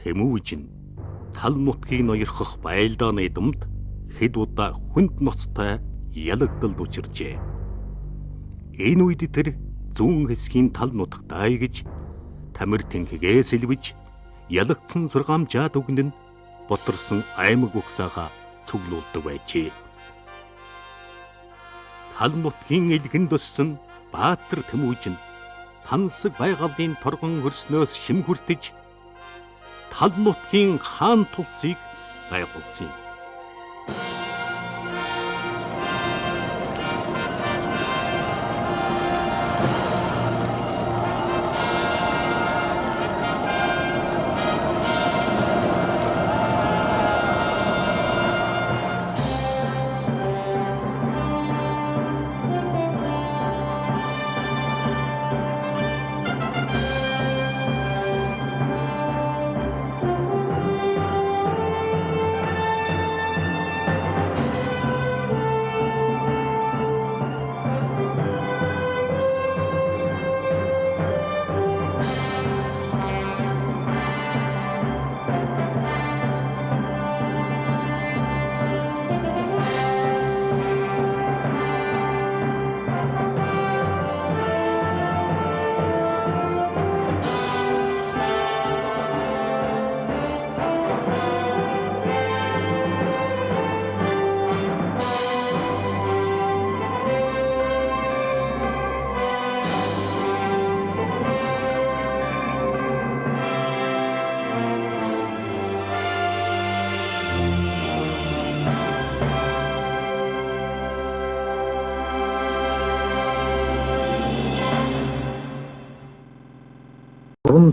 Тэмүүжин тал нутгийг ноёрхох байлдааны думд хэд удаа хүнд ноцтой ялагдалд учиржээ. Энэ үед тэр зүүн хэсгийн тал нутаг дайгж тамир тэнхгээ сэлвэж ялагдсан сургаамжаад өгнө нь боторсон аймаг угсаага цуглуулдаг байжээ. Тал нутгийн элгэнд өссөн Баатар Тэмүүжин тансаг байгальын торгон хөрснөөс шим хүртэж тал нутгийн хаан тулсыг байгуулсан юм.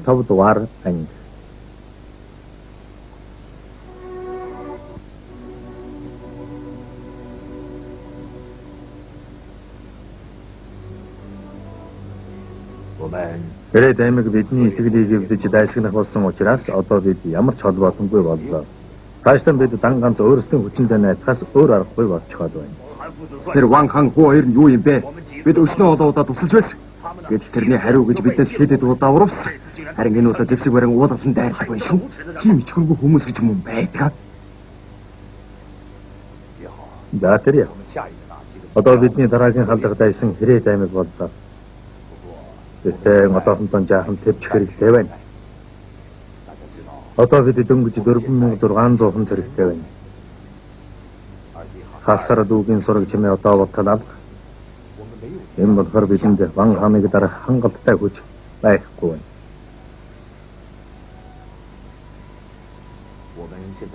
Тав дугаар анги. Хэрэг аймаг бидний итгэлийг эвдэж дайсагнах болсон учраас одоо бид ямар ч холбоотонгүй боллоо. Цаашдаа бид дан ганц өөрсдийн хүчиндээ найдахаас өөр аргагүй болчиход байна. Тэр Ван Хан хүү хоёр нь юу юм бэ? Бид өчнөө удаа тусалж байсан. Гэтэл тэрний хариу гэж биднээс хэдэд удаа урвсан. Харин энэ удаа зэвсэг барин уулгалсан дайрлах байна шүү. Тийм ичхэргүй хүмүүс гэж юм байдаг. За тэр яа. Одоо бидний дараагийн халдах дайсан Хэрэг аймаг боллоо. Гэтэ одоохондоо жаахан төвч хэрэгтэй байна. Одоо бид дөнгөж 4600 хүн зэрэгтэй байна. Хасар дүүгийн сураг чимээ одоо бодлоо алга. Энэ болохоор бидэнд Ван Ханыг дарах хангалттай хүч байхгүй байна.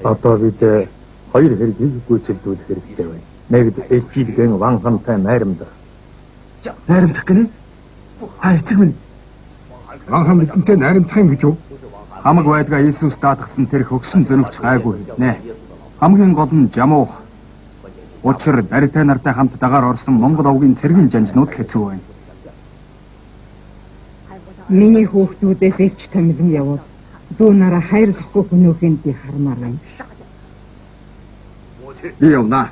Одоо бид хоёр хэргийг гүйцэлдүүлэх хэрэгтэй байна. Нэгд Эцэлгэн Ван Хантай найрамдах. Найрамдах гэнэ? Эцэг минь. Ван Хан бидэнтэй найрамдах юм гэж юу? Хамаг байдгаа Иесус даатгсан тэр хөгшин зөнөгч гайгүй хэлнэ. Хамгийн гол нь жамуух. Учир барьтай нартай хамт дагаар орсон Монгол овгийн цэргийн жанжнууд хэцүү байна. Миний хүүхдүүдээс илч томилон явуул. Дүү нараа хайрлахгүй хүмүүхэнд би хармаар байна. Би явна.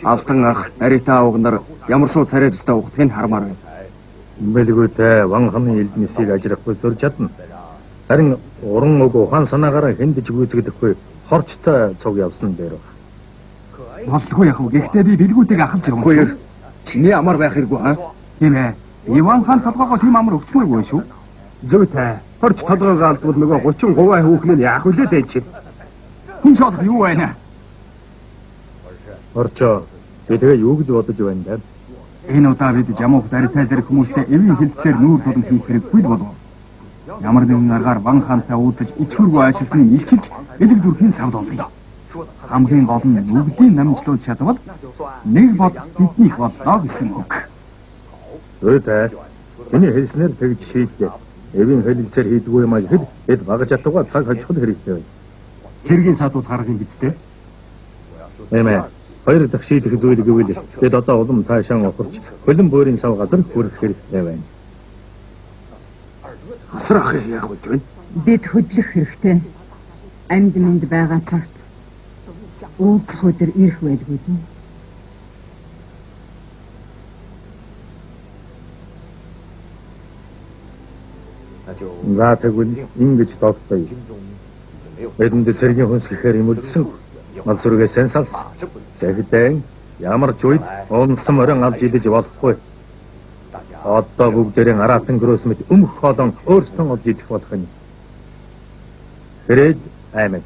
Алтан ах, Арита авга нар ямар шууд царайдтай угтгийг хармаар байна. Мэлгүй тэ Ван Ханы элдмисийг ажрахгүй зурж чадна. Харин уран өгөө ухаан санаагаараа хэндэж гүйцэгдэхгүй хорчтой цуг явсан дээр баг. Болтгүй яах вэ? Гэхдээ би бэлгүүдийг ахалж байгаа юм. Хоёр. Чиний амар байх хэрэггүй аа? Тийм ээ. Иван хаан толгоогоо тийм амар өгчмөргүй шүү. Зүйтэй. Хорч толгоогоо алдвал нөгөө 30% хүүхэн нь яах вүлээ дээ чи. Хүн шоолох юу байна? Орчоо. Би тэгээ юу гэж бодож байна даа? Энэ удаа бид жамуух даритай зэрэг хүмүүстэй эвийн хилцээр нүүр тулан хийх хэрэггүй л болов. Ямар нэгэн аргаар Ван хаантай уудаж ичхүргүй ажилласныг илчилж элэг дүрхийн савд олъё. Хамгийн гол нь нүглийн намжлуулж чадвал нэг бод биднийх боллоо гэсэн үг. Зүйтэй. Миний хэлснээр тэгж шийдлээ. Эвийн хэлэлцээр хийдгүй юм аа хэд хэд багаж чадваа цаг хожих хэрэгтэй байна. Тэргийн садууд харгын бидтэй. Эмээ. Хоёр дахь шийдэх зүйл гэвэл бид одоо улам цаашаа ухарч хөлн буурийн сав газар хүрэх хэрэгтэй байна. Асар ах яах вэ вэ? Бид хөдлөх хэрэгтэй. Амьд мэнд байгаа цагт уулзах өдөр ирэх байлгүй дээ. За тэгвэл ингэж тогтъё. Бидэнд цэргийн хүнс гэхээр юм үлдсэн. Мал зүргээ сайн санс. Тэгтээ ямар ч үед унсан морин алж идэж болохгүй. Одоо бүгдээрээ аратан гөрөөс мэт өмх хоолон өөрсдөө олж идэх болох юм. Хэрэг аймаг.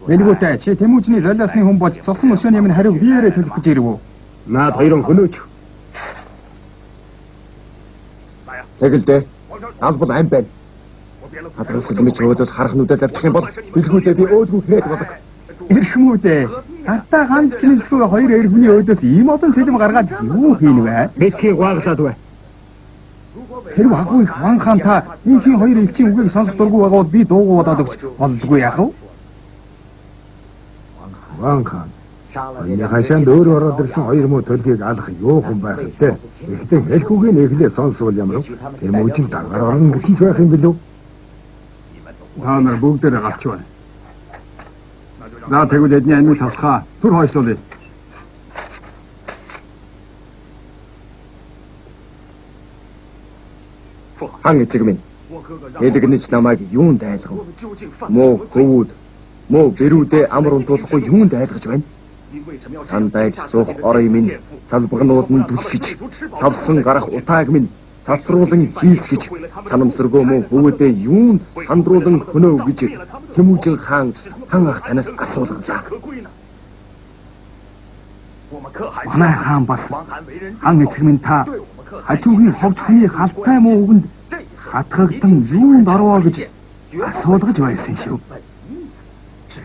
Элгүүтэй чи Тэмүүжний Лолиосны хүн болж цусан өшөөний минь хариуг биеэрээ төлөх гэж ирв үү? Наад хоёрын хөнөөч. Тэгэлдээ. Албал ам байна. Хадгалсан юм чи өөдөөс харах нүдэ завчих юм бол билгүүдээ би өөдгөө хэрэг бодог. Ирхмүүдээ. Артаа ганц ч нэлсгүй хоёр эр хүний өөдөөс ийм олон сэлэм гаргаад юу хийнэ вэ? Битгий гуаглаад бай. Хэрв агуу их Ван хаан та инхийн хоёр элчийн үгийг сонсох дургүй байгаа бол би дуугүй бодоод өгч болдгүй яах вэ? Ван хаан. Энэ хашаанд өөр ороод ирсэн хоёр муу төлгийг алах юу хүн байх вэ? Ихтэй хэлхүүгийн эхлээ сонсвол ямар вэ? Тэмүүжин дангаар орно гэсэн ч байх юм билүү? Та нар бүгдээрээ гарч байна. За тэгвэл эдний амиг тасхаа түр хойшлуулъя. Хан эцэг минь. Элэгнэж намайг юунд айлгав? Муу хөвүүд, муу бэрүүдээ амар унтуулахгүй юунд айлгаж байна? Сандайж суух орой минь, салбагнууд нь түлхэж, савсан гарах утааг минь цацруулан хийсгэж, санамсаргөө муу хөвүүдээ юунд сандруулан хөнөө гэж Тэмүүжин хаан хан ах танаас асуулгалаа. Манай хаан бас хан эцэг минь та хажуугийн ховч хүний халтай муу үгэнд хатгагдан юунд орвоо гэж асуулгаж байсан шүү.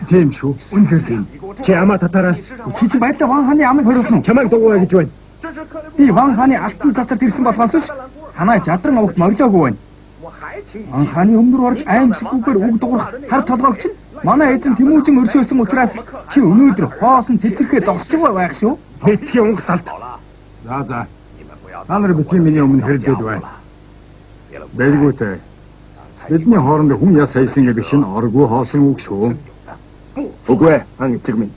Тийм шүү. Үнэхээр тийм. Чи амаа татаараа Чи ч байдлаа Ван хааны амыг хориулсан уу? чамайг дугуй гэж байна. Би Ван хааны алтан цацарт ирсэн болохоос биш. Танай жадран овогт морлоогүй байна. Ван хааны өмнөр орж аимшиггүйгээр үг дуурах хар толгойг чинь манай эзэн Тэмүүжин өршөөлсөн учраас чи өнөөдөр хоосон цэцэрлэгээ зогсож байх шүү. Битгий унгасалт. За. Та нар битгий миний өмнө хэрэлдээд байна. Бэлгүүтэй. Бидний хооронд хүн яс хайсан гэдэг шинэ оргүй хоосон үг шүү. Үгүй хан эцэг минь.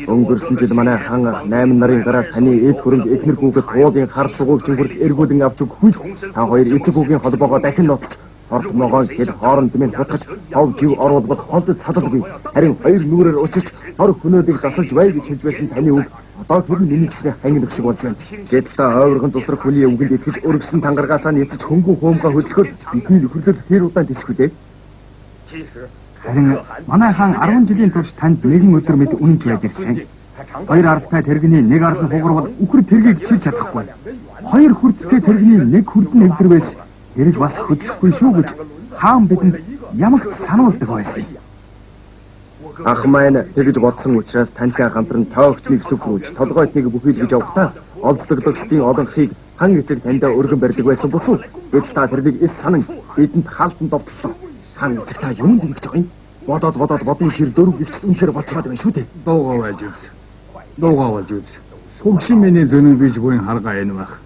Өнгөрсөн жил манай хан ах 8 нарын гараас таны эд хөрөнд эхнэр хүүхэд уулын хар сугууг чигүрд эргүүлэн авч өгөхгүй. Та хоёр эцэг хүүгийн холбоогоо дахин нотч орт могоон хэл хооронд минь хутгаж тав жив оруулбал холдод садалгүй. Харин хоёр нүрээр учирч хор хөнөөдийг засалж бай гэж хэлж байсан таны үг одоо тэр нь миний чихний хангилах шиг болж байна. Гэтэл та ойрхон тусрах хүний үгэнд итгэж өргөсөн тангаргаасаа нэцэж хөнгөн хуумгаа хөдөлгөхөд бидний нөхөрлөл тэр удаан тэсгүй дээ. Харин манай хаан 10 жилийн турш танд нэгэн өдөр мэд үнэнч байж ирсэн. Хоёр ардтай тэрэгний нэг ард нь хугарвал үхэр тэргийг чирч чадахгүй. Хоёр хүрдтэй тэрэгний нэг хүрдэн эвдэрвээс тэрэг бас хөдлөхгүй шүү гэж хаан бидэнд ямагт сануулдаг байсан. Ах маань тэгж бодсон учраас тантай хамтран тоогчныг сүхрүүж толгойтныг бүхийлгэж явахдаа олдлогдогчдын олонхийг хан эцэг таньдаа өргөн барьдаг байсан буцуу. Гэтэл та тэрнийг эс санан бидэнд хаалтан довтлоо. Хан эцэг та юунд ингэж байгаа юм? Бодоод бодны шир дөрөв гихч үнэхээр боцоод байна шүү дээ. Дуугаа байж үз. Хөгшин миний зөнөө биж буйн харгаа энэ байх.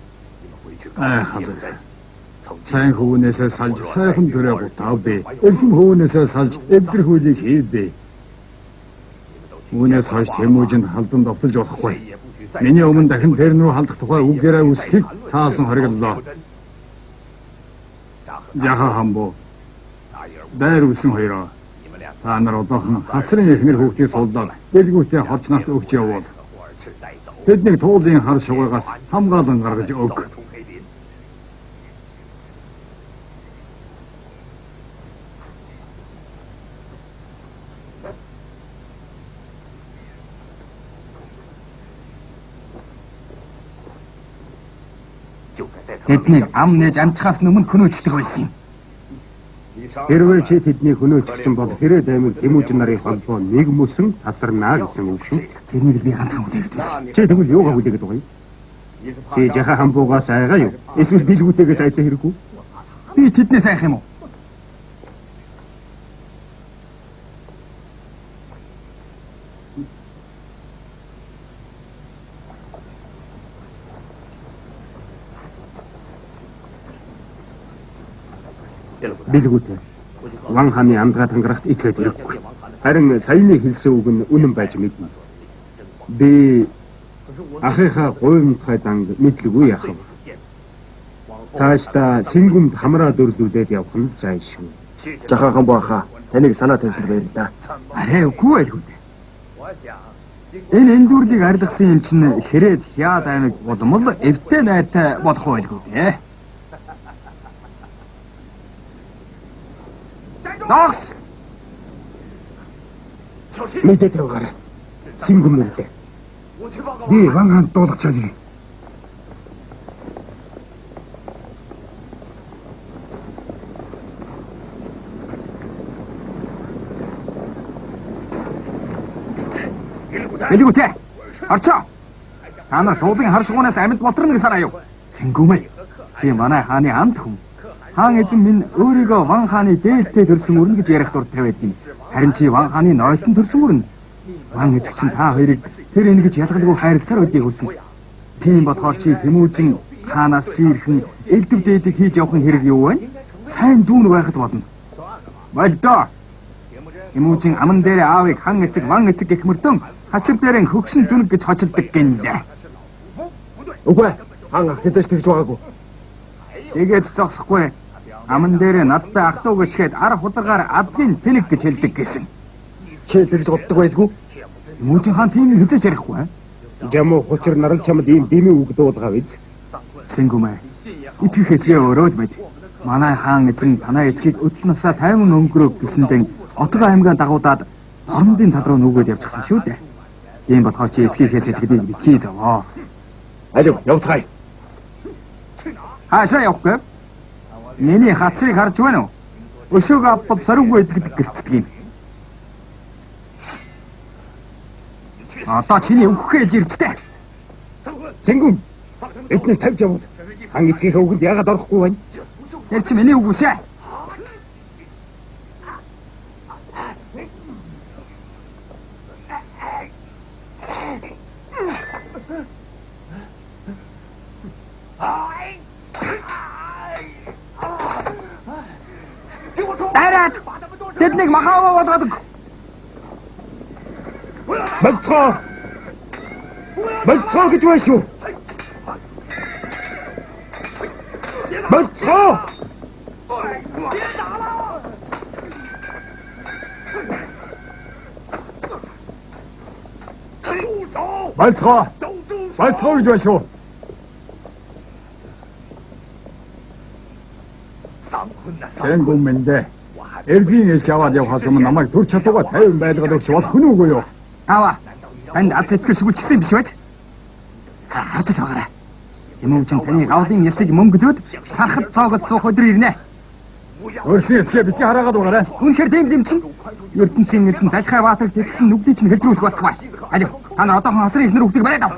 Халаа. Сайн хөвнөөсөө салж сайхан төрөө гутав бэ. Эрхэм хөвнөөсөө салж эвдэр хөлийг хийвэ. Үүнээс хойш Тэмүүжинд халдан довтолж болохгүй. Миний өмнө дахин тэр рүү халдах тухай үгээрээ үсхийг таасан хориглолоо. Яха хамбо. Дайр үсэн хоёроо. Та нар одоохон хасрын эхнэр хүүхдийг суулдаад бэлгүүтээ хорч нарт өгч явуул. Тэднийг туулын хар шугаагаас хамгаалан гаргаж өг. Тэднийг ам нээж амтхаас өмнө хөнөөждөг байсан юм. Хэрвээ чи тэдний хөнөөч гисэн бол хэрэг аймаг Тэмүүжин нарын холбоо нэг мөсөн тасарнаа гэсэн үг шүү. Тэрнийг би ганцхан үлээгээд байсан. Чи тэгвэл юугаа үлээгээд байгаа юм? Чи жаха хамбуугаас айгаа юу? Эсвэл билгүүтэйгээс айсан хэрэггүй? Би тэднээс айх юм уу? Билгүүтэй. Ван хааны амдгаа тангарахт итгэж хэрэггүй. Харин саяны хэлсэн үг нь үнэн байж мэднэ. Би ахыхаа гуймтгай данг мэдлгүй яах вэ? Таашта Сэнгүмд хамраа дөрлүүлээд явах нь зай шүү. Жахаахан бааха. Таныг санаа тавьсанд баярлалаа. Арай үгүй байлгүй дээ. Энэ эндүрлийг арилгасан юм чинь хэрээд хяад аймаг болмол эвтэй найртай болох байлгүй дээ. Дагс! Мэдээд яваарай. Сэнгүм нэртэй. Би Ван хаанд дуулах чадна. Билгүүтэй. Орчоо. Та нар туулын хар шугуунаас амьд болторно гэж санаа юу? Сэнгүмэй. Чи манай хааны амт хүн. Хаан эзэн минь өөрийгөө Ван хааны дээлтэй төрсөн өрнө гэж ярих дур тавиад юм. Харин чи Ван хааны нойтон төрсөн өрнө. Ван эзэг чинь та хоёрыг тэр ингэж ялгалгүй хайрласаар өдий хүсэн. Тийм болохоор чи Тэмүүжин хаанаас чи ирхэн элдв дээдэг хийж явах хэрэг юу вэ? Сайн дүүн байхад болно. Болдоо. Тэмүүжин аман дээр аавыг хан эцэг Ван эцэг гэх мөрдөн хачир дээрэн хөгшин зүнг гэж хочилдог гинлээ. Үгүй. Хаан ах хэдэж тэгж байгаагүй. Тэгээд зогсохгүй. Аман дээр надтай ах トゥ гэчгээд ар хударгаар адгийн тэнэг гэж хэлдэг гэсэн. Чи тэгж боддог байлгүй. Тэмүүжин хаан тийм хэзээ ярихгүй. Жамуу хочир нарал чамд ийм дэмий үг дуулгаа биз. Сэнгүмэй. Итгэх хэсгээ өрөөд мэд. Манай хаан эзэн танай эцгийг өдөл насаа 50 өнгөрөөг гэсэндэн Отгоо аймгаа дагуудаад хормдын тал руу нүгөөд явчихсан шүү дээ. Тийм болохоор чи эцгийнхээс итгэдэг битгий заваа. Алив, явцгаая. Хаашаа явах вэ? Миний хацрыг харж байна уу? Өшөөг авбал сориггүй идэгдэг гэлцдэг юм. Одоо чиний өгөхөөл ирдтэй. Сэнгүм. Эднийг тавьж явуул. Хан эцгийнхээ үгэнд яагаад орохгүй байна? Тэр чи миний үг үсэ. Дараад тэднийг махаа болгодог. Болцоо гэж байна шүү. Болцоо. Болцоо гэж байна шүү. Сэнгүм мэндэ. Эргийн элч аваад явхаас өмнө намайг төр чадвараа 50 байлгаад өгч болох хүн үгүй юу? Аваа. Танд аз итгэл шүглчихсэн биш үү? Харж байгаарай. Тэмүүжин таны гавлын ясыг мөнгөлөөд сархад цоогод суух өдөр ирнэ. Өөрсний эсгээ бидний хараагаад байгаарай. Үнэхээр тийм чинь. ертөнцийн эзэн залхай баатар тэгсэн нүглийг чинь хэлдрүүлэх болтугай. Алив, та нар одоохон хасрын ихнэр үгдийг бариад ав.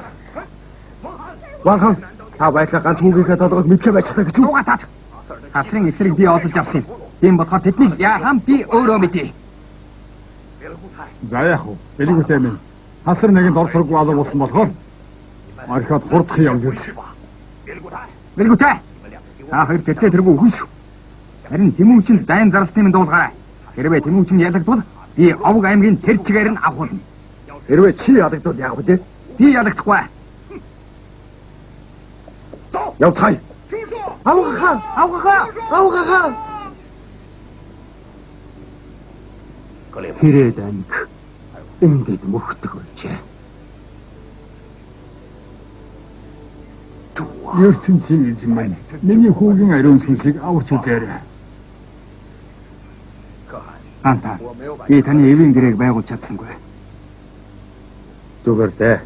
Ванхан, та байдлаа ганц мөнгөний толгойд мэдхэ байж таа гэж үү? Уга таач. Хасрын ихнэрийг би олж авсан юм. Тийм болохоор тэднийг яахан би өөрөө мэдээ. За яах вэ? Бэлгүүтэй минь. Хасар нэгэнд орсоргүй алга болсон болохоор архиад хурдах юм гэж. Бэлгүүтэй. Та хоёр тэргүй хүн шүү. Харин Тэмүүжинд дайн зарсны минь дуулгаарай. Хэрвээ Тэмүүжин ялагдвал би овг аймгийн тэр чигээр нь авахулна. Хэрвээ чи ялагдвал яах вэ? Би ялагдахгүй. Явцгаая. Авгахан. Хэрээд анги ингээд мөхдөг болжээ. ертөнцийн эзэн маань миний хүүгийн ариун сүнсийг аварч үзээрэй. Анта, би таны эвийн гэрээг байгуулж чадсангүй. Зүгээр дээ.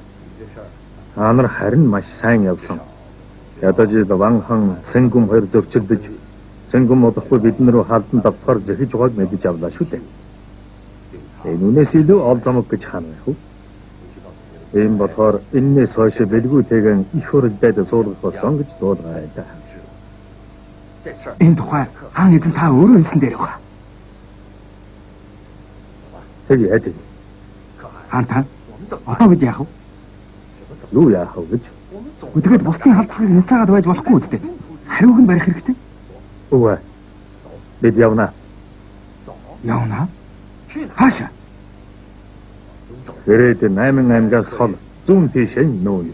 Та нар харин маш сайн явсан. Ядаж Ванхан Сэнгүм хоёр зөрчилдөж, Сэнгүм удахгүй бидний рүү халдан давхар зэхэж байгааг мэдэж авлаа шүү дээ. Үүнээс илүү ол замаг гэж хаана байх вэ? Ийм болохоор энэс хойш бэлгүүтэйгэн их хурдад суулгах болсон гэж дуулгаарай да. Энэ тухай хаан эзэн та өөрөө хэлсэн дээр байгаа. Тэгээд Анта, одоо бид яах вэ? юу яах вэ гэж? Өдгөөд бусдын халдлагыг няцаагаад байж болохгүй үстэй. Хариуг нь барих хэрэгтэй. Үгүй. Бид явна. Явна. Хаашаа? Ирээд 8 аймгаас хол зүүн тийшээ нүүн.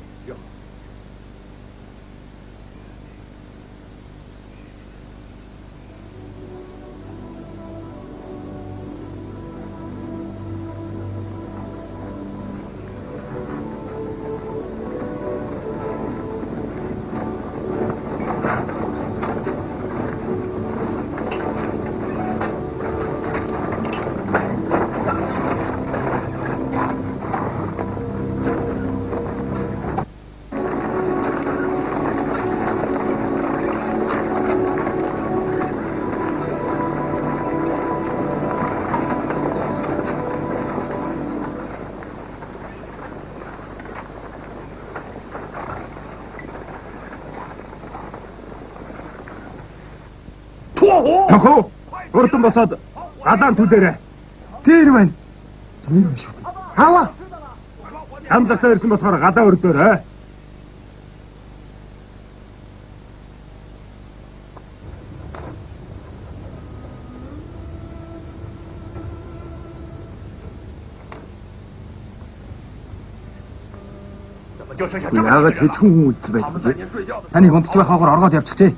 Тохоо урдан босоод галаан түлээрээ. Зээр байна. Зэр биш үү? Хава. Хамзагтаа ирсэн болохоор гадаа өрдөөрэй. Яагаад хэдхэн хүн үлдсэн байдаг вэ? Таныг унтж байх хаагаар оргоод явчихжээ.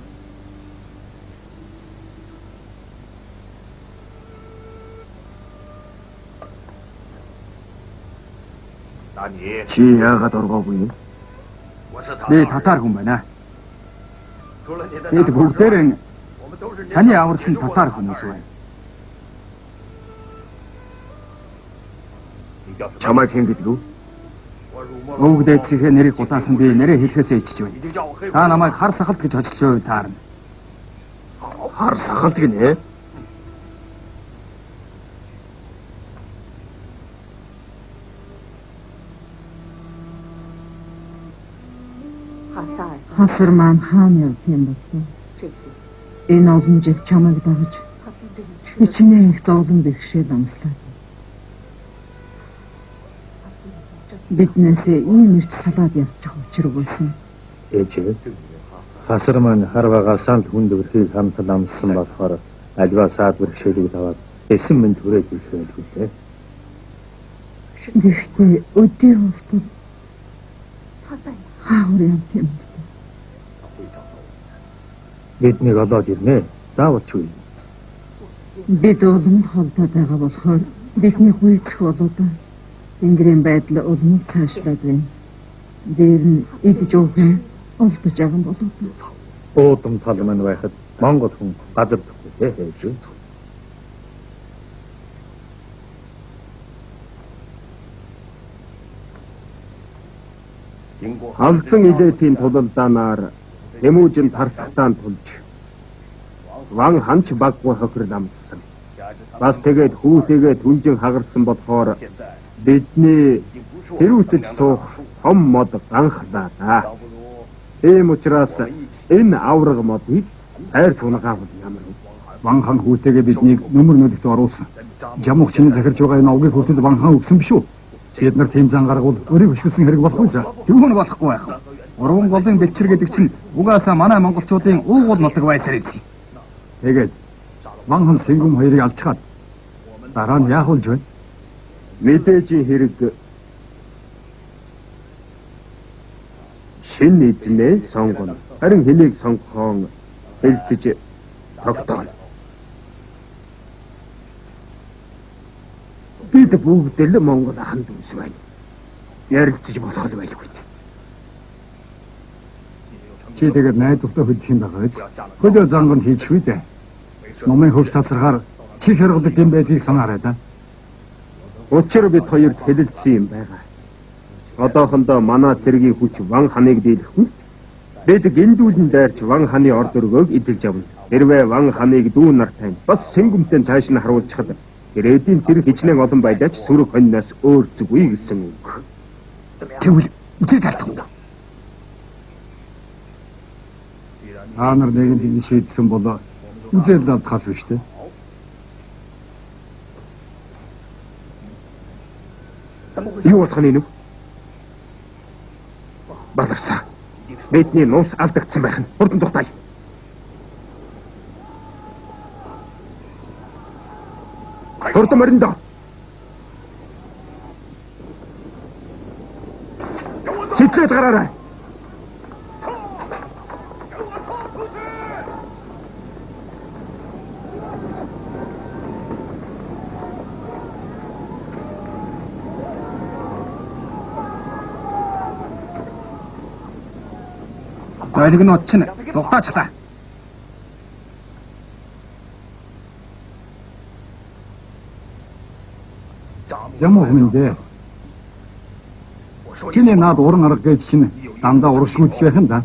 Чи яагаад оргоогүй юм? Би татар хүн байна. Бид бүгдээрээ таны аварсан татар хүмүүс байна. Чамайг хэн гэдэг вэ? Өвөг дээдсийнхээ нэрийг гутаасан би нэрээ хэлэхээсээ ичж байна. Та намайг хар сахалт гэж хожиж байв таарна. Хар сахалт гинэ. Хасар маань хаана явт юм бол энэ олон жил чамайг дагаж хичнээн их зовлон бэрхшээл амслаа. Биднээс ийм ирч салаад явчих учир байсан. Ээжээ. Хасар маань хар багасаа л хүнд өрхийг хамтал амссан болохоор альва саад бэрхшээлийг таваад 9 минут хүрээд ирэх байлгүй дээ. Гэхдээ өдөө болтол хаавар юм тийм. Биднийг олоод ирнэ. Заавал ч үгүй. Бид олон холбоо байгаа болохоор бидний хүйцэх болоод Ингэрийн байдал улмал цаашлаад байна. Дээр нь идж уух олдож байгаа юм болов. Уудам тал маань байхад Монгол хүн гадардахгүй дээ. Халдсан илээтийн тулалдаанаар Тэмүүжин тартагтаан тулж Ван ханч баггүй хохир намссан. Бас тэгээд хүүтэйгээ түнжин хагарсан болохоор бидний тэрүүцэж суух том мод ганхлаа да. Ийм учраас энэ авраг модыг хайр цунагаавал ямар вэ? Ван хан хүүтэйгээ биднийг нөмөр нөлөгт оруулсан. Жамуух чиний захирч байгаа энэ овгийг хүртэл Ван хан өгсөн биш үү? Бид нар тийм зан гаргавал өрийг хөшгөсөн хэрэг болохгүйсаа. Түүн болохгүй байх. Уран голын бэлчэр гэдэг чинь угаасаа манай монголчуудын уугуул нутаг байсаар ирсэн. Тэгээд Ван хан Сэнгүм хоёрыг алчгаад дараа нь яах болж байна? Мэдээж хэрэг шин эзнээ сонгоно. Харин хэнийг сонгохоон хэлцэж тогтооно. Бид бүгд л Монгол ахын дүүс байна. Ярилцаж болох л байлгүй. Чи тэгээд найдвартай хөдөх юм байгаа биз? Хөдөө занганд хийчихвээ дээ. Номын хөвс тасархаар чих хэрглэг юм байдгийг санаарай да. Учир бид хоёрт хэлэлцсэн юм байгаа. Одоохондоо манай цэргийн хүч Ван ханыг дийлэхгүй. Бид гиндүүлэн дайрч Ван ханы орд өргөөг эзэлж авна. Хэрвээ Ван ханыг дүү нартай бас Сэнгүмтэй цааш нь харуулчихад Гэрээдийн цэрэг хичнээн олон байлаач сүрэг хоньноос өөр зүгүй гэсэн үг. Тэгвэл үгүй талтах. Та нар нэгэнд шийдсэн болоо үзэл алдхаас биш үү? Юу болох нь нүг? Баларсаа. Бидний нуус алдагдсан байх нь хурдан тухтай. Хурдан мориндоо. Хитлээд гараарай. Зойлгнууд чинь зугтаачлаа. Ямуу хүндээ. Чиний наад уран арга гэж чинь дандаа урагшгүйдж байх юм да.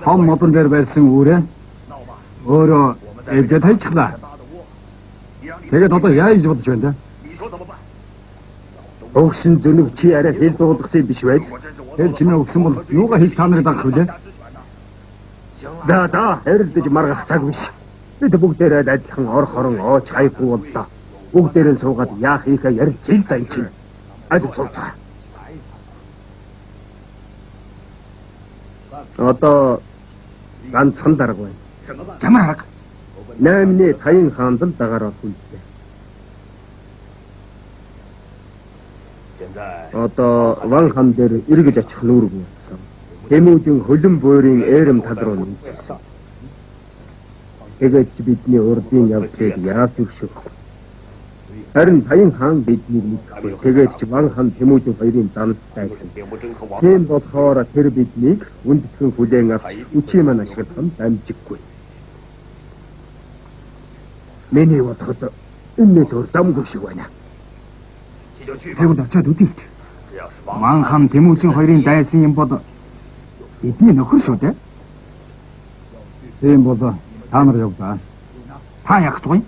Том модон дээр барьсан үүрээ өөрөө эвдээ тайчглаа. Тэгээд одоо яа гэж бодож байна да? Өгшин зөнөг чи арай хэл дуулгасан биш байж. Тэр чиний өгсөн бол юугаа хийж та нарыг дагах вүлээ? Да, хэрэлдэж маргах цаг биш. Бид бүгдээрээ адилхан ор хорон ооч хайхгүй боллоо. Бүгдээрээ суугаад яах хийхээ ярьж ил да юм чинь. Адил сууцгаа. Одоо ганцхан дарга байна. Ямар арга? 8-ны Таян хаанд л дагараас үлдээ. Одоо Ван хан дээр эргэж очих нүүрэг болсон. Тэмүүжин хөлөн буурийн ээрэм тал руу нэмчихсэн. Тэгээд бидний урдын явдлыг яаж өршөх? Харин Таян хаан биднийг мэдхгүй. Тэгээд ч Ван хан Тэмүүжин хоёрын данд байсан. Тийм болохоор тэр биднийг үндэтгэн хүлээн авч үчи маань ашиглах нь дамжиггүй. Миний бодоход энэс өөр замгүй шиг байна. Тэгвэл очиод үдийт. Ван хан Тэмүүжин хоёрын дайсан юм бол бидний нөхөр шүү дээ. Тийм бол та нар явдаа. Та ягтгүй.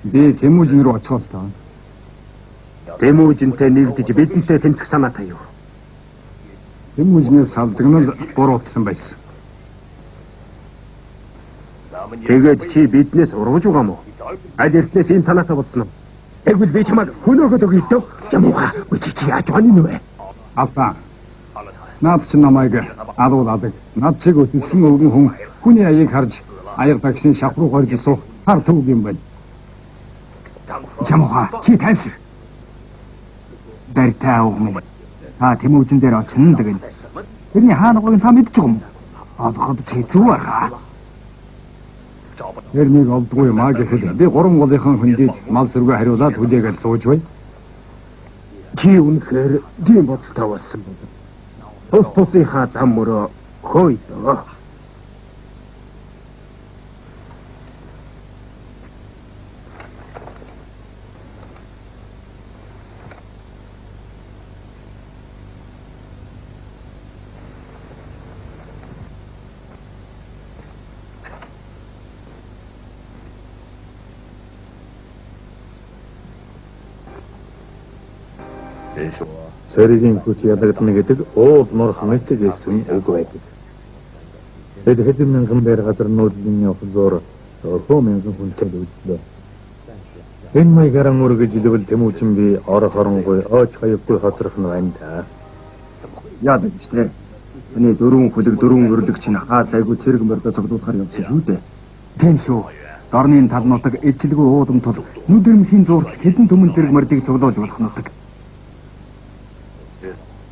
Би Тэмүүжин рүү очихоос таа. Тэмүүжинтэй нэгдэж бидэнтэй тэнцэх санаатай юу? Тэмүүжинээс салдагнал буруутсан байсан. Тэгээд чи биднээс ургаж байгаа мó? Аль эртнээс ийм санаатай болсон юм? Тэгвэл би чамайг хөнөөгд өгье дөө. Ямууха, үчи чи яаж байна вэ? Албаа. Наад чи намайг алуулаадаг. Наад чиг өтсөн өвгөн хүн хүний аяыг харж аяр таксийн шавхруу горж суух хар төв юм байна. Ямууха, чи тайвшир. Дартаа өгмө. Та Тэмүүжин дээр очино гэдэг. Тэрний хаанагыг та мэдж байгаа юм. Олоход чи зүг байхаа. Тэрнийг олдгүй маа гэхэд би 3 голынхан хүндийд мал сэргээ хариулаад хүлээгээл сууж бай. Чи үнэхээр тийм бодолтой болсон бол. Тусынхаа зам мөрөө хөөе. Сэргийн хүч ядагдана гэдэг уул норх мэт гэсэн үг байдаг. Тэд хэдэн мянган байр газар нуудлын явах зур сорхоо мянган хүнтэй үлдлээ. Энэ маягаар үргэж илвэл Тэмүүжин би ор хоронгой ооч хаяхгүй хоцрох нь байна та. Яадаг ч тийм. Таны 4 хүлэг 4 өрлөг чинь хаа зайгүй цэрэг мордо цогдуулахар явсан шүү дээ. Тийм шүү. Дорны талнуудыг ижлгүй уудам тул нүдэрмхийн зуурт хэдэн төмөн зэрэг мордыг цуглуулж болох нутаг.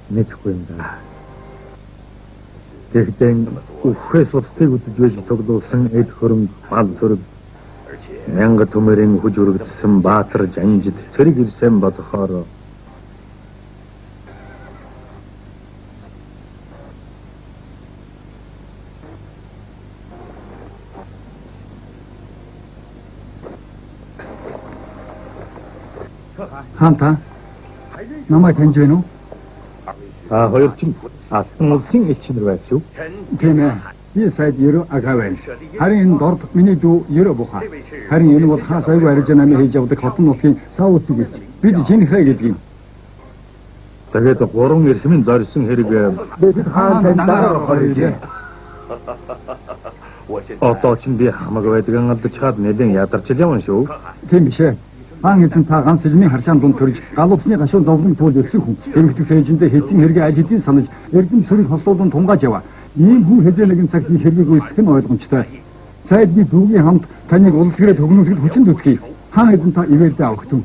Мэдхгүй юм да. Тэгэхдээ үхээс устыг үзэж байж цуглуулсан эд хөрөнгө мал сөрөг мянга төмөрийн хүж өргөдсөн баатар жанжид цэрэг ирсэн бодохоор Хаанта? Намайг таньж байна уу? хоёр чинь алтан улсын элчин нар байх шүү. Тийм ээ. Би сайд 90 ага байна. Харин энэ дорд миний дүү 90 буха. Харин энэ бол хаа сайгүй арж намын хийж явдаг хотон нутгийн саут гэж. Бид жинхэ гэдэг юм. Тэгээд 3 эрхмийн зорьсон хэрэг Бид хаан тань хоёроо. одоо ч би хамаг байдгаан алдаж хаад нэлен ядарч л явна шүү. Тийм биш ээ. Хаан эзэн та ганц элмийн харшаан дунд төрж галуусны гашуун зовлон туул өссөн хүн. Эмэгтэй сэжиндээ хэдийн хэрэг аль хэдийн санаж эрдэм сөрөг хослуулан тунгааж яваа. Ийм хүн хэзээ нэгэн цагт хэргийг үүсгэх нь ойлгомжтой. Сайд би дүүгийн хамт таныг улс гэрээ төгнүүлэхэд хүчин зүтгэе. Хаан эзэн та ивэлдээ авахтун.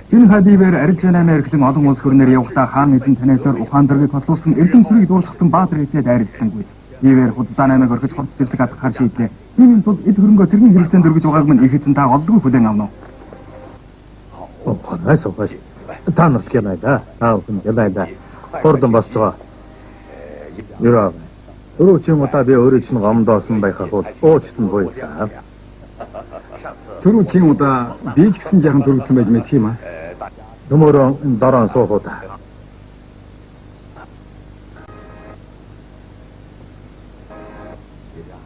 Жин хадивэр арилж анаа эрхлэн олон улс хөрнөр явахдаа хаан эзэн танайсаар ухаан дэргийг хослуулсан эрдэм сүрийг дуусгасан баатар эдгээд айрдсангүй. Ивэр худалдаа наймыг орхиж хорц зэвсэг атгахаар шийдлээ. Ийм тул эд хөрөнгөө цэргийн хэрэгцээнд өргөж байгааг минь их эзэн та олдгүй хүлээн авна уу? Найсагаш. Та нарт гэнайда. Таахын гэнайда. Хордон басцгаа. Юраа. Түрүүчийн удаа би өөрөө чинь гомдоосон байхад уучлан буйцаа. Түрүүчийн удаа би ч гэсэн жаахан төрөгдсөн байж мэдх юм аа. Төмөрөн дорон суухута.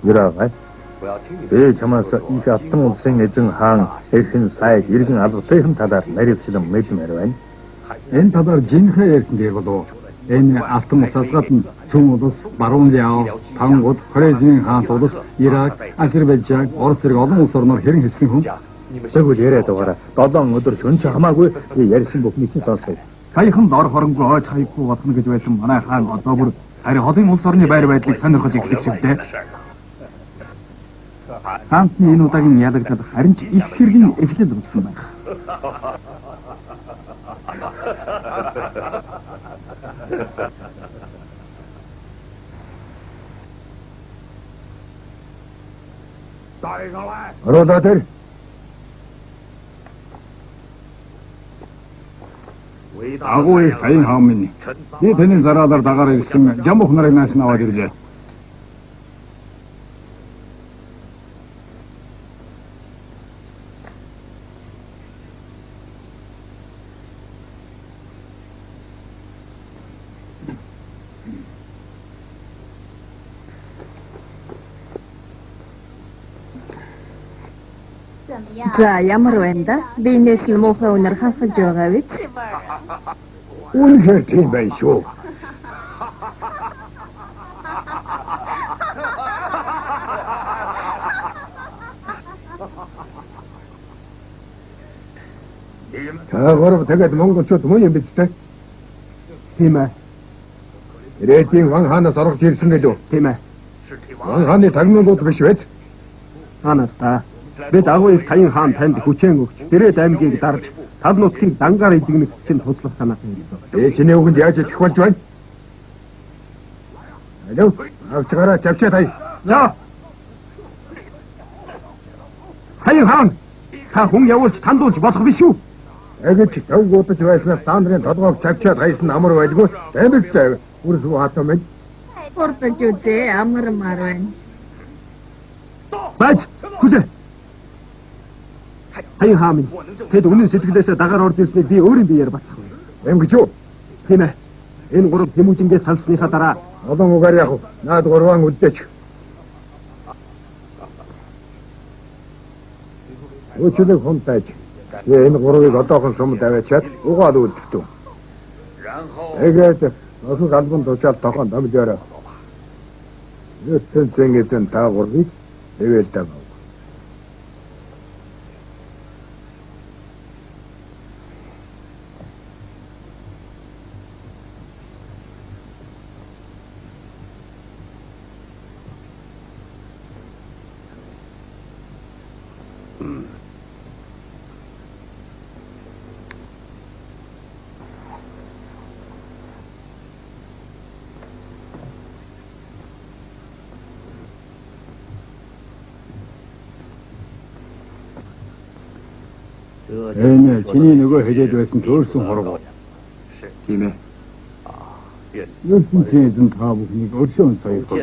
Юраа. Би чамаас их алтан улсын эзэн хаан эрхэн сайд иргэн албатын талаар наривчлан мэдмээр байна. Энэ талаар жинхэнэ ярьсан дээр болов. Энэ алтан улсаас гадна Цөм улс, Баруун Ляо, Тангууд, Хорезмын хаант улс, Ирак, Азербайджан, Орос зэрэг олон улс орноор хэрэн хэлсэн хүн. Тэгвэл яриад байгаараа 7 өдөр шөнө ч хамаагүй би ярьсан бүхнийг чинь сонсгоё. Саяхан дор хоронгүй ойж хаяхгүй бодно гэж байсан манай хаан одоо бүр харин холын улс орны байр байдлыг сонирхож эхлэх шивдээ. Хаантны энэ удаагийн ялагдаад харин ч их хэргийн эхлэл болсон байх. Оролоо тэр. Агуу их таян хаан минь. Би таны зараалаар дагаар ирсэн жамуух нарыг нааш наваад ирлээ. За ямар байна да? Биенээс нь муухай үнэр хасаж байгаа биз? Үнэхээр тийм байх шүү. Та гурав тэгээд монголчууд муу юм биз дээ? Тийм ээ. Ирээдүйн Ван хаанаас орж ирсэн гэлөө? Тийм ээ. Ван хааны тагнуулууд биш вэ? Хаанаас та? Бид агуу их таян хаан танд хүчээн өгч, Дэрээд аймгийг дарж, тал нутгийг дангаар эзэгнэх чинь туслах санаатай юм. Ээ чиний үгэнд яаж идэх болж байна? Алуу, авчгаараа чавчаа тай. За. Таян хаан, та хүн явуулж тандуулж болох биш үү? Эгэж тавгуудаж байснаас та нарын толгойг чавчаад хайсан амар байлгүй. Тэмэлтэй үрсүү хатаа мэд. Урдж үзээ амар байна. Бааж, хүлээ. Таян хаан минь, тэд үнэн сэтгэлээсээ дагаар орж ирснийг би өөрийн биеэр батлах вэ. Эм гэж юу? Тийм ээ. Энэ гурав тэмүүжингээс салсныхаа дараа Олон угаар яах вэ? Наад гурван үдээч. Өчигдөр хонтаж. Энэ гурвыг одоохон сум даваачаад угаал үлдэхтэн. Тэгээд охин галбан дуучаал тохон домжоороо. Юусэн зэнгэзэн та гурвыг дэвэл тав. Энэ чиний нөгөө хэлээд байсан төөрсөн хорвоо. Тийм ээ. ертөнцийн эзэн та бүхнийг өршөөн соёлгох.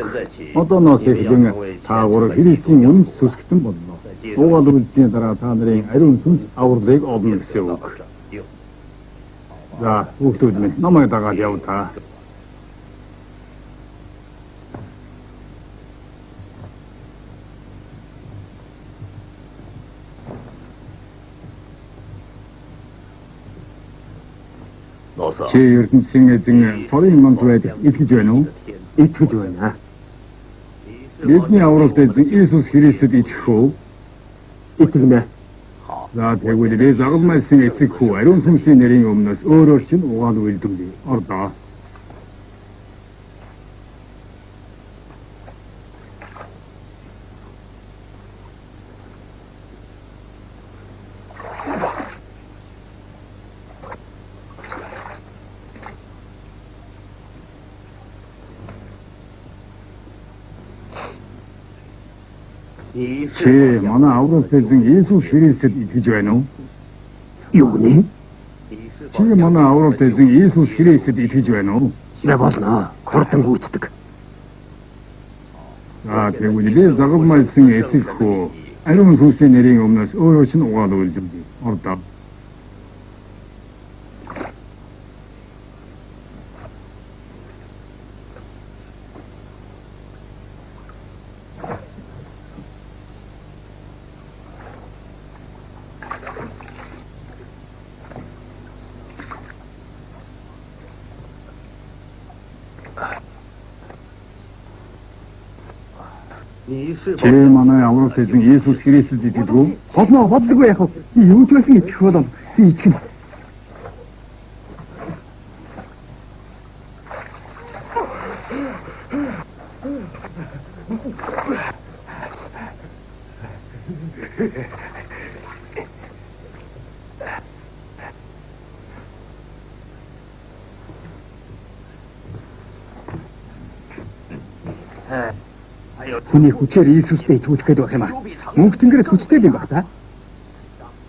Одооноос эхлэн та гурав Христийн үнэн сүсгтэн боллоо. Угаал үлдсийн дараа та нарын ариун сүнс авралыг олно гэсэн үг. За, хүүхдүүд минь намайг дагаад яв та. Чи ертөнцийн эзэн цорын манц байдаг итгэж байна уу? Итгэж байна. Бидний авралт эзэн Иесус Христэд итгэх үү? Итгэнэ. За тэгвэл би загалмайсан эцэг хүү ариун сүнсийн нэрийн өмнөөс өөрөөр чинь угаал үйлдвэрлэе. Ордоо. Чи манай авралт эзэн Иесус Христэд итгэж байна уу? Юу нэ? Чи манай авралт эзэн Иесус Христэд итгэж байна уу? Я болно. Хурдан гүйцэтгэг. Тэгвэл би загалмайлсан эцэгхүү ариун сүнсийн нэрийн өмнөөс өөрөө ч угаалуулж би. Ордоо. Чи манай авралт эзэн Иесус Христэд итгэдэг үү? Болно, бодлоггүй яах вэ? Би юу ч байсан итгэх болов. Би итгэнэ. Хүний хүчээр Иесустэй итгүүлэх гээд байх юм аа. Мөнх тэнгэрээс хүчтэй л юм баг та.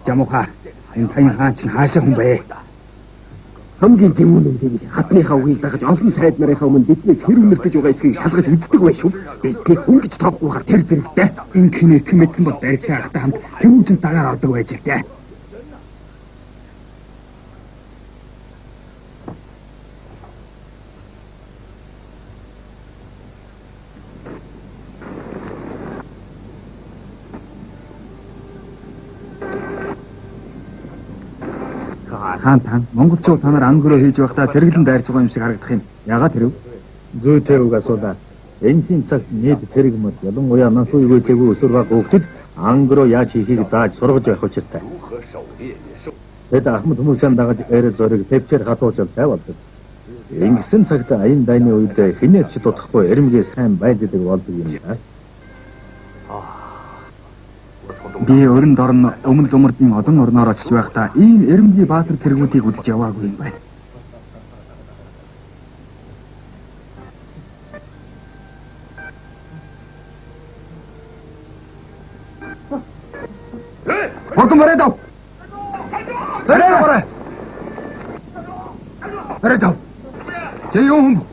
Жамуха, энэ тань хаан чинь хаашаа хүн бэ? Хамгийн зөвүүн үнэлийг хатныхаа үгийг дагаж олон сайд нарынхаа өмнө биднээс хэр үнэртэж байгаа эсхийг шалгаж үздэг байх шүү. Бидний хүн гэж тоохгүй тэр зэрэгтэй. Инхэн эртхэн мэдсэн бол баригтай ахтай хамт тэрүүжин дагаар ордог байж л дээ. Хаан монголчууд та нар ангөрөө хийж байхдаа зэрэглэн дайрч байгаа юм шиг харагдах юм. Яагаад тэрв? Зүйтэй үг асуудаа. Энэхийн цагт нийт цэрэг мод ялангуяа нас үегээгүй өсөр баг хөвгөд ангөрөө яаж хийхийг зааж сургаж байх учиртай. Тэд ахмад хүмүүсийн дагаж эрэ зориг төвчээр хатууж тавьдаг. Ингэсэн цагт аян дайны үед хинээс ч дутхгүй эрэмгээ сайн байдаг болдог юм да. Би өрн дорн өмнө думардын одон орноор очиж байхдаа ийм эрэмгийн баатар цэргүүдийг үзэж яваагүй юм байна. Хурдан барай дав. Барай. Барай дав. Чи юу юм?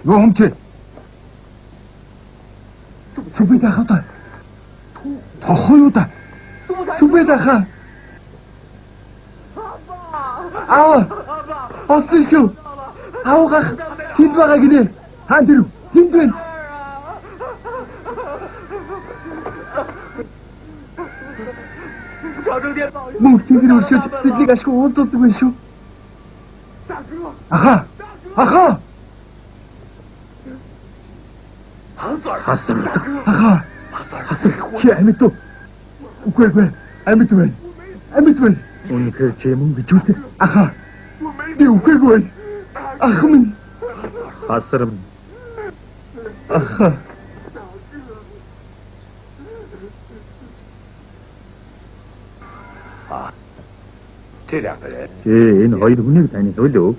Юу юм чи? Сүбэдэ хата. Тохоюуда. Сүбэдэ ха. Осшо. Аага тэнд байгаа гинэ. Хаан тэр тэнд байна. Мөнх тэнгэр өршөөж биднийг ашгүй уулзуулдаг байх шүү. Аха. Хасар. Чи амьд уу? Үгүй. Амьд байна. Үнэхээр чи мөн гэж үү? Аха. Би үгүй. Ах минь. Хасар. Аха. Чи энэ хоёр хүнийг таних үлээ.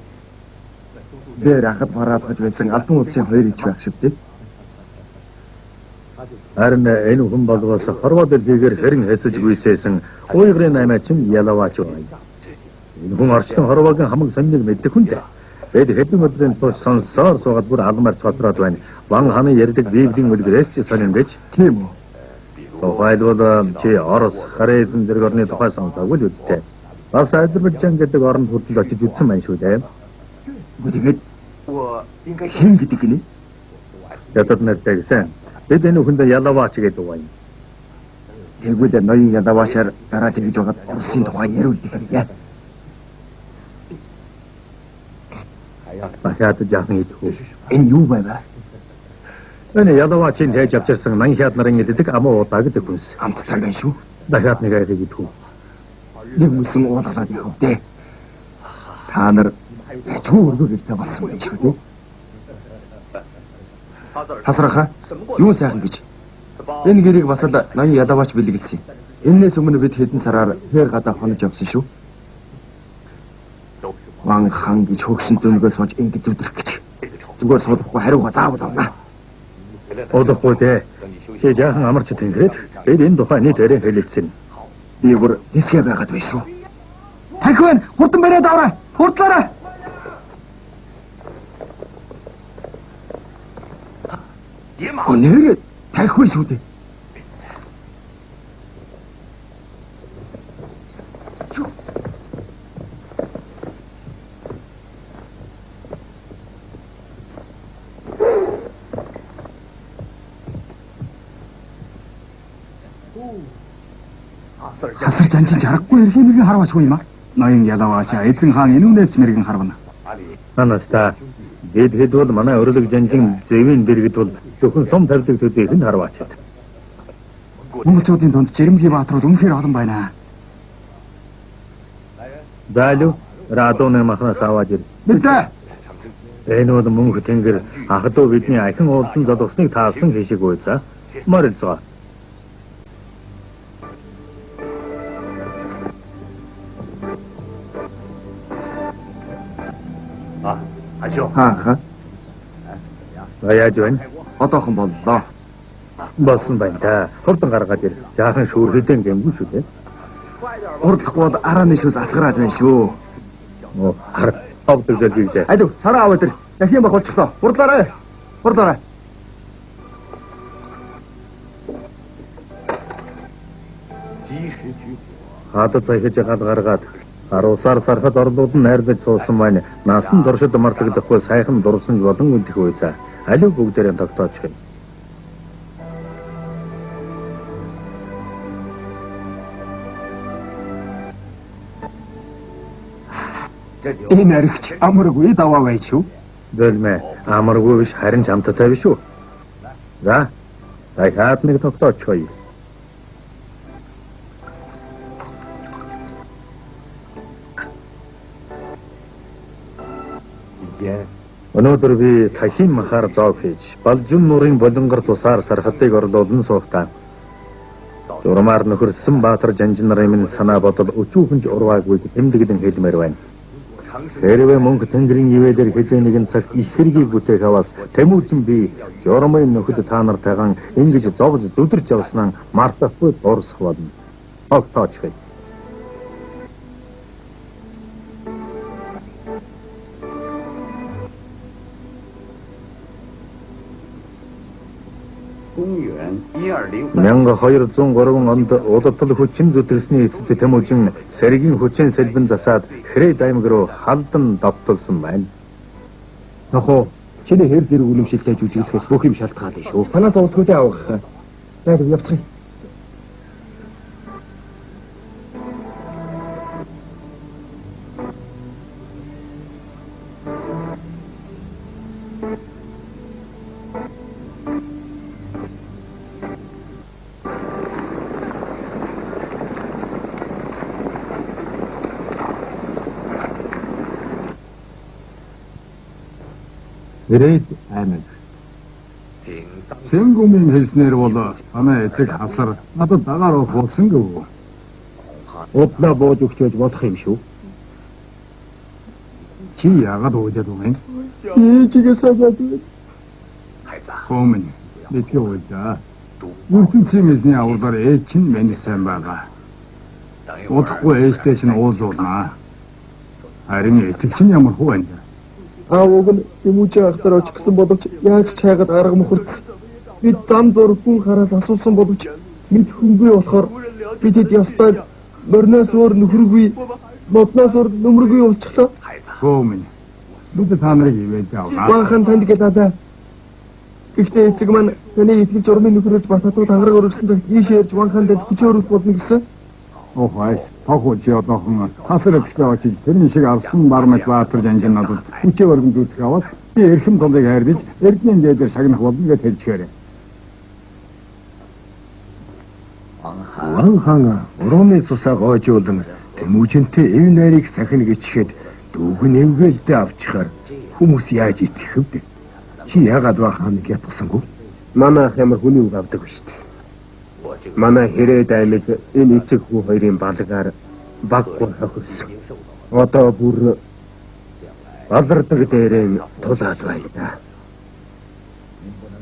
Дээр анхад мараадгаж байсан албан улсын хоёр ич байх шиг дээ. Харин энэ хүн болвоос хорвоо дэлхийгээр хэрэн хэсэж гүйцээсэн уйгрын наймаачин ялаваач байна. Энэ хүн орчлон хорвоогийн хамаг сониныг мэддэг хүнтэй. Бид хэдэн өдрийн турш сонсоор суугаад бүр алмаар цотроод байна. Ван хааны ярьдаг библийн үлгэрээс ч сонин гэж. Тийм үү? Тухайлбал чи Орос, Харизм зэрэг орны тухай сонсоогүй л үсттэй. Бас Азербайджан гэдэг оронд хүртэл очиж үзсэн байна шүү дээ. Тэгээд хэн гэдэг гинэ? Ятад нартай гэсэн. Бид энэ хүндээ ялаваач гэдэг байна. Тэгвэл ноён ялаваачаар дараа тэгж байгаад Оросын тухай яриулдаг хэрэг. Дахиад жаахан идэхгүй. Энэ юу байваа? Энэ ялаваачийн хийж авчирсан нанхиад нарын иддэг амуу удаа гэдэг хүнс. Амт цагаан шүү. Дахиад нэг айрыг идэхгүй. Нэг müssen уулгалаад явах дээ. Та нар чөөргөөртэй болсон байж хөө. Хасраха юу сайхан гэж. Энэ гэрийг бас л ноён ялаваач бэлгэлсэн. Энээс өмнө бид хэдэн сараар тэр гадаа хонож явсан шүү. Ван хаан гэж хөгшин зөнгөөс хож ингэж зүдрэх гэж. Зүгээр суулгахгүй хариугаа заавал авна. Удахгүй дээ. Чи жаахан амарч тэнгэрээд бид энэ тухай нийт яриа хэлэлцэн. Би бүр дэсгээ байгаад байна шүү. Тахивын хурдан бариад аваа. Хурдлаарай. Гонээр тахив шүү дээ. Хасар жанжин жарахгүй эрхийн мэргийн харваачгүй юм аа. Ноён ялаваача эзэн хаан энүүнээс ч мэргийн харвана. Анаста бид хэд бол манай өрлөг жанжин зэвийн дэргэд бол зөвхөн сум тавьдаг төдийх нь харваачаад. Монголчуудын дунд Жирэмгийн баатрууд үнэхээр олон байна. Далю радоны махнаас аваад ир. Мэдээ. Энэ бол мөнх тэнгэр анх дөө бидний ахин уулзсан зодгосныг таалсан хишиг үйзаа. Морилцгаа. Хаа. Яаж байна? Одоохон боллоо. Болсон байна да. Хурдан гаргаад ир. Жаахан шүүр хэдэн гэмгүй шүү дээ. Урдлахгүй бол арааны шүүс асгараад байна шүү. Оо, хар авдаг зэлбийдээ. Алив, цараа аваад ир. Дахин бах болчихлоо. Хурдлаарай. Хурдлаарай. Хадад захиж гаргаад Аруусаар сархад орлууд нь найрдаж суусан байна. Насан туршид мартагдахгүй сайхан дурсан болон үдэх үйцаа. Алив бүгдээрээ тогтоочих юм. Энэ аригч амаргүй даваа байж шүү. Дэлмэ амаргүй биш харин чамттай биш үү? За. Дахиад нэг тогтоочихъя. Өнөөдөр би Тахим махаар зоог хийж, Балжун нуурын болонгор тусаар сархатыг орлуулан суугтаа. Журмаар нөхөрсөн Баатар жанжин нарын минь санаа бодол өчүүхэнж урваагүй тэмдэглэн хэлмээр байна. Хэрвээ мөнгө тэнгэрийн ивэлэр хэзээ нэгэн цагт их хэргийг бүтээх аваас Тэмүүжин би журмын нөхөд та нартайгаан ингэж зовж зүдэрч явснаа мартахгүй дуурсах болно. Огтооч. Мянга 203 онд удирдал хүчин зүтгэсний эцэст Тэмүүжин сэргийн хүчин сэлбэн засаад Хрээд аймаг руу халдан давталсан байна. Нохоо, чиний хэр зэрэг үлэмшилтэй жүжиглэхээс бүх юм шалтгаална шүү. Санаа зовлтгүйтэй авах. Найд явцгаая. Хрээд аймаг. Сэнгүмийн хэлснээр бол манай эцэг хасар надад дагаар уулсан гэв. Удлаа бууж өгчөөж бодох юм шүү. Чи яагаад уудаг юм? Ээжигээ сагаад. Хөөмн. Мэдээ уудаг. Ертөнцийн эзний авралаар ээж чинь миний сайн байгаа. Удахгүй ээжтэй чинь уулзуулнаа. Харин эцэг чинь ямар хөө байна? Аавог нь Тэмүүжин ахтар очих гэсэн боловч яаж ч хайгаад арга мөхөрц. Бид зам зур хүн хараас асуусан боловч мэд хөнгөө болохоор бидэд ёстой морноос өөр нөхөргүй, модноос өөр нөмөргүй болчихлоо. Хөөмн. Бид та нарыг ивэж авлаа. Ванхан танд гэлээ. Гэхдээ эцэг маань таны итгэж урмын нөхрөөж бататууд ангараг өргөсөн цагт ийшээ ирж ванхан танд хүч өрөх болно гэсэн. Охайс, тохож одоохон тасралцтай очиж тэрний шиг авсан Бармат Баатар жанжин надад хүчээ өргөн зүтгэх аваад би эрхэм тулыг хайрлаж эрдэнэ дээдэр шагнах болно гэж хэлчихээрэй. Ванхан урууны цусаа гоожуулан Тэмүүжинтэй эв найрыг сахин гэчихэд дүүгэн эвгээлдээ авчихаар хүмүүс яаж итгэх вэ? Чи яагаад Ванханыг ятгсангүй? Манай ах ямар хүний үг авдаг вэ шүү дээ. Манай Хрээд аймаг энэ эцэг хүү хоёрын балгаар баггүй хохирсон. Одоо бүр алдардаг дээрээ тулаад байна.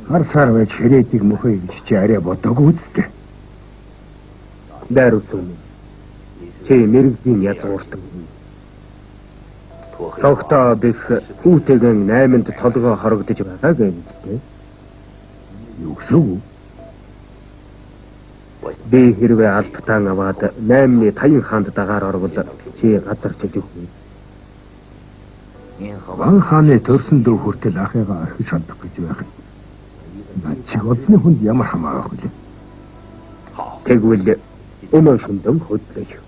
Хар сар байж хэрээдэг мөхөө гэж чи арай бодоогүй үсттэй. Дайр үсэн. Чи мэрэгдийн язгууртан. Цогтоо бих хүүтэйгэн 8-нд толгой хорогдож байгаа гэвчтэй. Юу гэсэн үг? Би хэрвээ албатан аваад 8-ны Таян хаанд дагаар орвол чи газарчилж өгнө. Ван хааны төрсөн дөө хүртэл ахыгаа орхиж шандах гэж байх. Над чиг олсны хүнд ямар хамаа байх вэ? Тэгвэл өнөө шүндэн хөдлөе.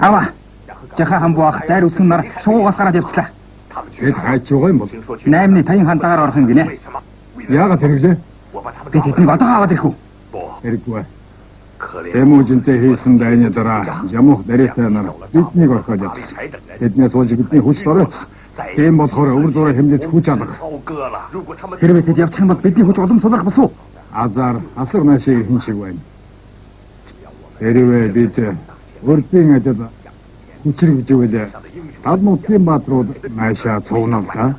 Аваа. Жаха хамбуах дайр үсэн нар шуугаас гараад явчлаа. Тэд хайж байгаа юм бол 8-ны Таян хаан дагаар орох юм гинэ. яагаад хэрэглээ? Бид тэднийг одоо аваад ирэх үү? Хэрэггүй. Тэмүжинтэй хийсэн дайны дараа ямуух дариатай нар биднийг орхиод явсан. Тэднээс болж бидний хүч доройц. Тийм болохоор өвөр зураа хэмнэж хүч алга. Хэрвээ тэд явчих юм бол бидний хүч улам сулрах босуу. Азар асар наашиг хин шиг байна. Хэрвээ бид өрдийн ажил хүчрэгж өгөл талмуудын баатрууд наашаа цугнал та.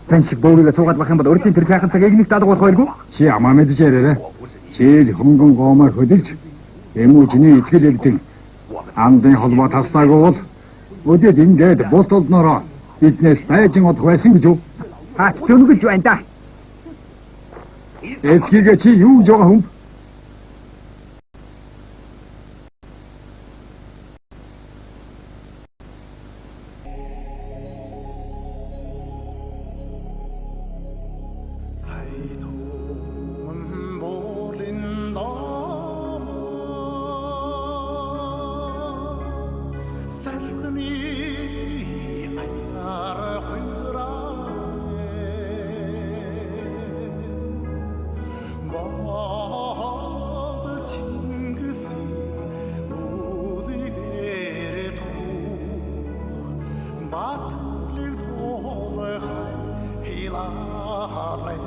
Тань шиг бөөрийгөө суугаад байх юм бол өрдийн тэр сайхан цагийг нэг дадаг болох байлгүй. Чи амаа мэдж яраарэ. Чи хөнгөн гоомоор хөдөлж тэмүжний итгэл өгдөг. Андын холбоо таслаагүй бол өдөд ингээд болт олноороо биднээс дайжин одох байсан гэж юу? Хаач төнөглж байна да. Эцгийгээ чи юу гэж байгаа хүм? Батлыг туулах хилаарай